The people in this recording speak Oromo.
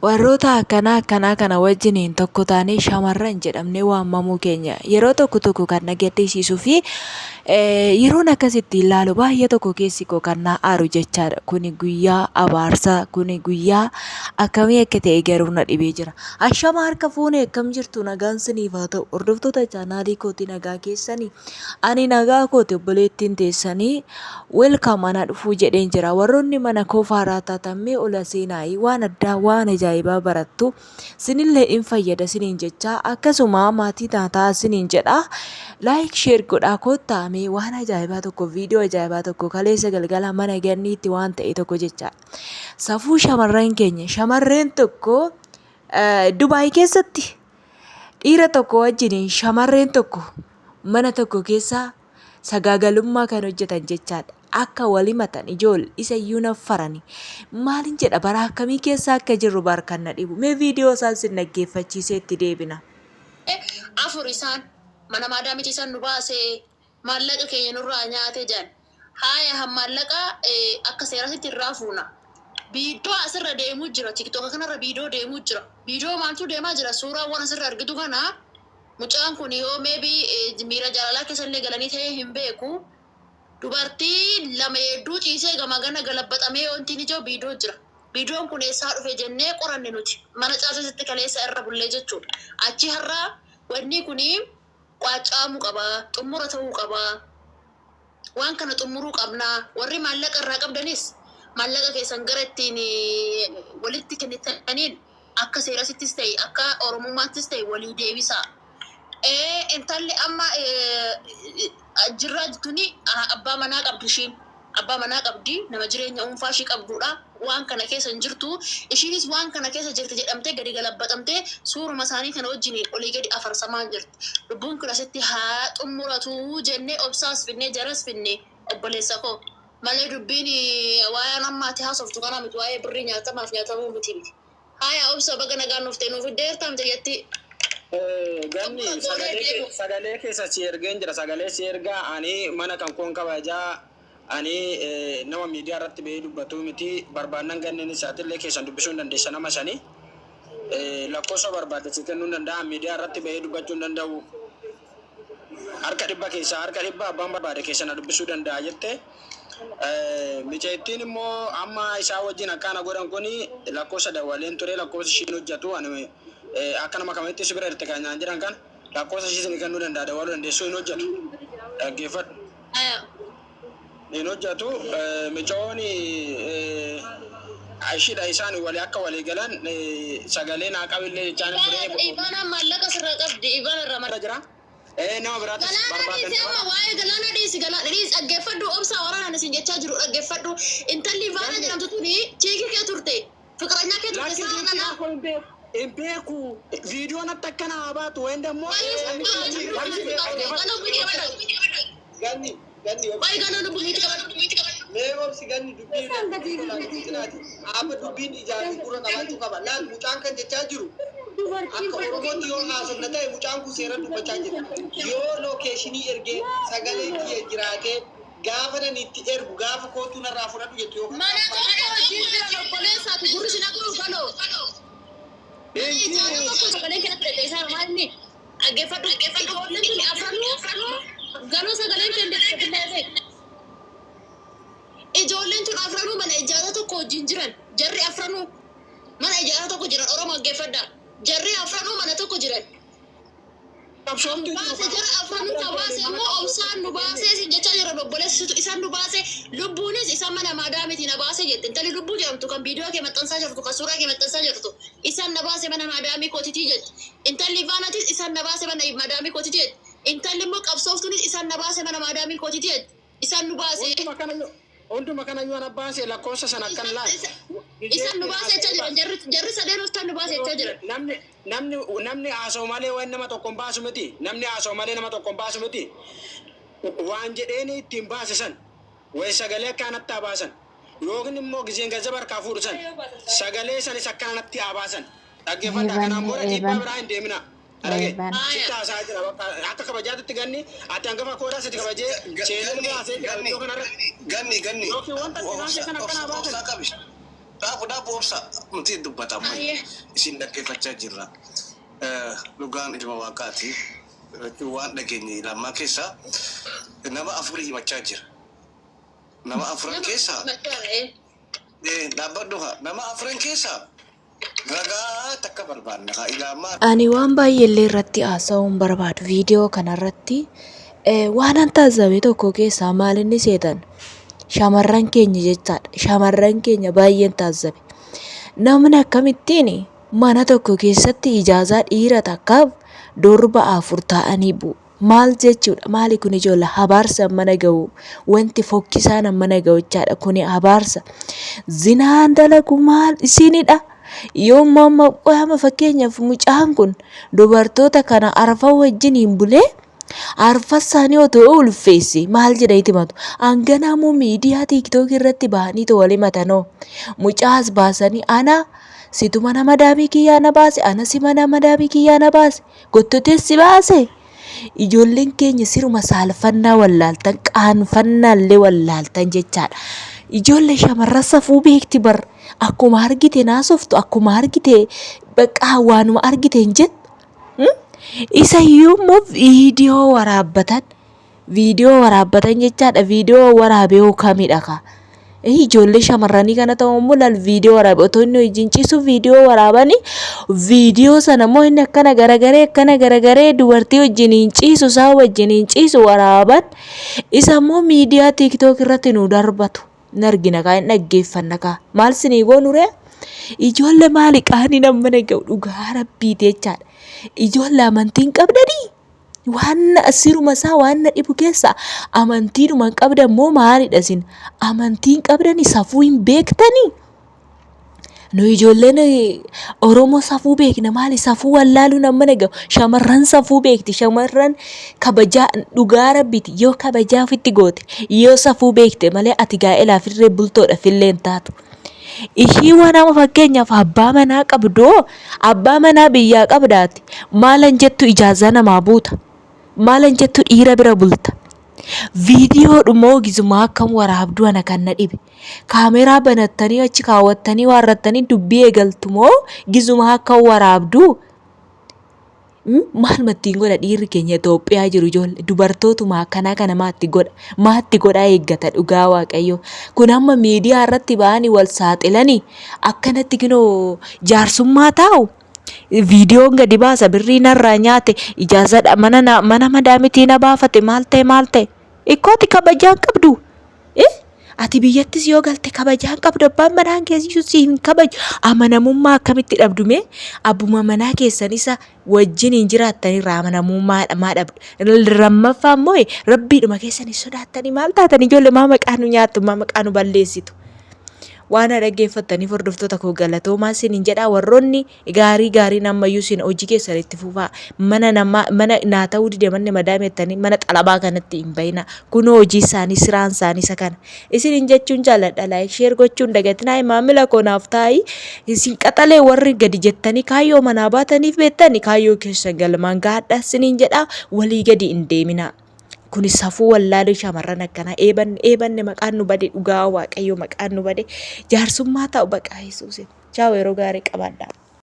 Warroota akkanaa kana wajjiniin tokko taanee shamarran jedhamnee waamamuu keenya yeroo tokko tokko kan na gaddisiisuu fi yeroon akkasitti ilaalu baay'ee tokko keessi koo kan na aaru jechaadha. Kuni guyyaa abaarsaa, kuni guyyaa akkamii akka ta'e garuu na dhibee jira. Ashama harka fuunee akkam jirtu nagaan siniif haa ta'u. Hordoftoota chaanaalii kooti nagaa keessanii ani nagaa kooti obboleettiin teessanii welkaam ana dhufuu jedheen jira. Warroonni mana koo faaraa taatammee ola seenaayii waan addaa waan ajaa'ibaa barattu sinillee in fayyada siniin jecha akkasuma maatii taataa siniin jedha. Laayik sheer godhaa kottaamee waan ajaa'ibaa tokko viidiyoo ajaa'ibaa tokko kaleessa galgala mana ganniitti waan ta'e tokko jecha. Safuu shamarran keenya shamarreen tokko Dubaay keessatti dhiira tokko wajjiniin shamarreen tokko mana tokko keessa sagaagalummaa kan hojjetan jechaadha. Akka walimatan ijool isa iyyuu naffarani. Maalin jedha bara akkamii keessa akka jirru barkan na dhibu. Mee viidiyoo isaan sin dhaggeeffachiisee itti deebina. Afur isaan mana maadaamiti isaan nu baasee maallaqa keenya nurraa nyaate jedhan. Haaya maallaqa akka seerasitti irraa fuuna. Viidiyoo asirra deemuu jira. TikTok kanarra viidiyoo deemuu jira. Viidiyoo maaltu deemaa jira? Suuraawwan asirra argitu kana mucaan kun yoo maybe miira jaalalaa keessallee galanii ta'ee hin beeku. Dubartii lama hedduu ciisee gama gana galabbaxamee wanti ijoo viidiyoo jira. Viidiyoon kun eessaa dhufe jennee qoranne nuti. Mana caalsatti kaleessa irra bullee jechuudha. Achi har'aa wanni kuni qaacaamuu qaba, xumura ta'uu qaba. Waan kana xumuruu qabnaa. Warri maallaqa irraa qabdanis maallaqa keessan gara ittiin walitti kennitaniin akka seerasittis ta'e akka oromummaattis ta'e walii deebisaa. Intalli amma jirraa jirtuni abbaa manaa qabdi ishiin. Abbaa manaa qabdi nama jireenya dhuunfaa ishii qabdudha. Waan kana keessa hin jirtu. Ishiinis waan kana keessa jirti jedhamtee gadi galabbatamtee suuruma isaanii kana wajjin olii gadi afarsamaa jirti. Lubbuun kun asitti haa xumuratu jennee obsaas finnee jaras finnee obboleessa koo. Malee dubbiin waa'ee nammaatti haasoftu kana miti waa'ee birrii nyaatamaaf nyaatamuu miti. Haaya obsa baga nagaan nuuf ta'e nuuf iddeertamte jetti. Ganni sagalee keessa si ergeen jira. Sagalee si ergaa ani mana kan koon kabajaa ani nama miidiyaa irratti bahee dubbatu miti barbaannan ganneen isaatillee keessan dubbisuu hin dandeessa nama sanii lakkoofsa barbaadachii kennuu hin danda'a miidiyaa irratti bahee dubbachuu hin danda'u. Harka dhibba keessaa harka dhibba abbaan barbaade keessan dubbisuu danda'a jettee miceettiin immoo amma isaa wajjin akkana godhan kuni lakkoofsa dawaleen ture lakkoofsa ishiin hojjetu ani akka nama kamitti sibira irratti kan nyaan jiran kan lakkoofsa ishiin kennuu danda'a dawaluu dandeessuu hin hojjetu dhaggeeffadhu. Hin hojjetu micooni ishidha isaan walii akka walii galan sagalee naa qabillee jechaan ture. Ibaana maallaqa sirraa qabdi ibaana irraa mala jira. Nama biraattis barbaadan. Waa'ee galaana dhiisi dhaggeeffadhu obsaa waraanaan isin jechaa jiru dhaggeeffadhu. Intalli Ibaana jedhamtu tuni chiikii kee turte fiqiranya kee turte saanana. Impeku viidiyoon akka akkana baatu wayin dammoo. Ganni. Waa'ee galaana buliiti qabadhu. Meewwamsi ganni dubbiin amma dubbiin ijaarsi gurra qabaachuu qaba. Laal mucaan kan jechaa jiru akka Oromootti yoo haasofna ta'e mucaan kun seera dubbachaa jira. Yoo lookeeshinii ergee sagalee kiyya jiraatee gaafa nan itti ergu gaafa kootuu narraa fudhadhu jettu yoo mana tokko wajjin jira obboleessaati gurri sin akka galoo. Sagaleen kenna fudhate isaa maalni dhaggeeffadhu ijoolleen tuni afranuu galoo sagaleen kenna fudhate. Ijoolleen tun afranuu mana ijaarsa tokko wajjin jiran jarri afranuu mana ijaarsa tokko jiran Oromoo dhaggeeffadhaa. Jarri afranuu mana tokko jiran. Baase jarri afranuu kabaase immoo obsaan nu baasee isin jechaa jiran obboleessitu isaan nu baase lubbuunis isaan mana maadaamitii na baase jette intalli lubbuu jedhamtu kan viidiyoo kee maxxansaa jirtu kan suuraa kee maxxansaa jirtu isaan na baase mana maadaamii kootitii jette intalli Ivaanatis isaan na baase mana maadaamii kootitii jette intalli immoo qabsooftuunis isaan na baase mana maadaamii kootitii jette isaan nu baase. Hunduma kana yoo na baase lakkoofsa sana kan laal. Isaan nu baase jechaa jiran jarri sadeen oftaan nu baase jechaa jiran. Namni haasa'u malee waan nama tokko hin baasu miti. Namni haasa'u malee nama tokko hin baasu miti. Waan jedheeni ittiin baasisan wayi sagalee akkanatti haa baasan yookiin immoo gizeen gazaba harkaa fuudhisan sagalee sanis akkanatti haa baasan dhaggeeffadhaa kanaan booda dhiibbaa biraa hin deemina. Sitta haasa'aa jira akka kabajaatitti ganni ati hangafa koodaa sitti kabajee seenuu baasee jira iddoo kanarra. Ganni. Yookiin wanta xiqqaan kana akkanaa baasan. Dhaabu obsa nuti dubbatama isin dhaggeeffachaa jirra. Dhugaan ilma waaqaati. Waan dhageenye lammaa keessaa nama afurii himachaa jira. Nama afuran keessaa dhaabbadhu nama afuran keessaa ragaa takka barbaadna haa ilaamaa. Ani waan baay'eellee irratti haasa'uun barbaadu viidiyoo kanarratti waan an taazzabe tokko keessaa maal inni seetan shamarran keenya jechaadha. Shamarran keenya baay'een taazzabe. Namni akkamittiin mana tokko keessatti ijaazaa dhiira takkaaf durba afur ta'anii bu'u. Maal jechuudha? Maali kun ijoollee habaarsa mana ga'u wanti fokkisaan mana ga'u jechaadha. Kuni habaarsa zinaan dalagu maal isinidha. Yoommoo amma fakkeenyaaf mucaan kun dubartoota kana arfa wajjiniin bulee arfa isaanii otoo ulfeesse maal jedha itti matu hanganaamoo miidiyaa tiiktook irratti bahanii tole matanoo mucaas baasanii ana situ mana madaamii kiyyaa na baase ana si mana madaamii kiyyaa na baase gottotessi baase. Ijoolleen keenya siruma saalfannaa wallaaltan qaanfannaallee wallaaltan jechaadha. Ijoollee shamarran safuu beekti bar akkuma argite naasoftu akkuma argite bakka waanuma argite hin jettu. Isa iyyuu viidiyoo waraabbatan jechaadha. Viidiyoo waraabee hookamidha ka. Ijoollee shamarranii kana ta'uu immoo laal viidiyoo waraabee otoo inni hojiin ciisu viidiyoo waraabanii viidiyoo sana immoo inni akkana garagaree dubartii wajjiniin ciisu isaa wajjiniin ciisu waraaban isa immoo miidiyaa tiiktook irratti nu darbatu. Nargina kaa hin dhaggeeffanna kaa maal sinii goonu ree ijoollee maali qaanii namana ga'u dhugaa rabbiiti jechaadha. Ijoollee amantiin qabdanii waan asiruma isaa waan dhibu keessa amantiidhuma qabdan moo maalidha isin amantiin qabdanii safuu hin beektanii. Nu ijoolleen Oromoo safuu beekna maali safuu wallaaluu namana ga'u shamarran safuu beekti shamarran kabajaa dhugaa rabbiiti yoo kabajaa ofitti goote yoo safuu beekte malee ati gaa'elaa firree bultoodha filleen taatu. Ishii waan amma fakkeenyaaf abbaa manaa qabdoo abbaa manaa biyyaa qabdaati maalan jettu ijaazaa namaa buuta maalan jettu dhiira bira bulta. Viidiyoo dhumoo ogisumaa akkam waraabduu ana kan na dhibe kaameeraa banattanii achi kaawwattanii waarrattanii dubbii eegaltu moo gisumaa akka waraabduu maal mattiin godha dhiirri keenya Itoophiyaa jiru ijoollee dubartootuma akkanaa kana maatti godhaa eeggata dhugaa waaqayyo. Kun amma miidiyaa irratti ba'anii wal saaxilanii akkanatti kinoo jaarsummaa taa'u. Viidiyoon gadi baasa birrii narraa nyaate ijaazadha mana madaamitii na baafate maal ta'e ikkooti kabajaan qabdu. Ati biyyattis yoo galte kabajaan qabdu abbaan manaan keessi si hin kabaju amanamummaa akkamitti dhabdume abbuma manaa keessan isa wajjin hin jiraattanii irraa amanamummaa dhabdu. Lammaffaa immoo rabbiidhuma keessan hin sodaattanii maal taatan ijoollee maa maqaa nu nyaattu maa maqaa nu balleessitu. Waan dhaggeeffattaniif hordoftoota koo galatoomaa isiniin jedhaa warroonni gaarii nammayyuu isin hojii keessan itti fufaa mana naa ta'uu dide manni madaamettanii mana xalabaa kanatti hin bayina kun hojii isaanii siraan isaanii isa kana isiniin jechuun jaalladha laayik sheer gochuun dagatinaa maamila koonaaf taa'ii isin qaxalee warri gadi jettanii kaayyoo manaa baataniif beettanii kaayyoo keessan galmaan gaadha isiniin jedhaa walii gadi hin deemina. Kun safuu wallaaluu shamarran akkanaa eebanne maqaan nu bade dhugaa waaqayyo maqaan nu bade jaarsummaa ta'u baqaa Yesuus. Ciao yeroo gaarii qabaadhaa.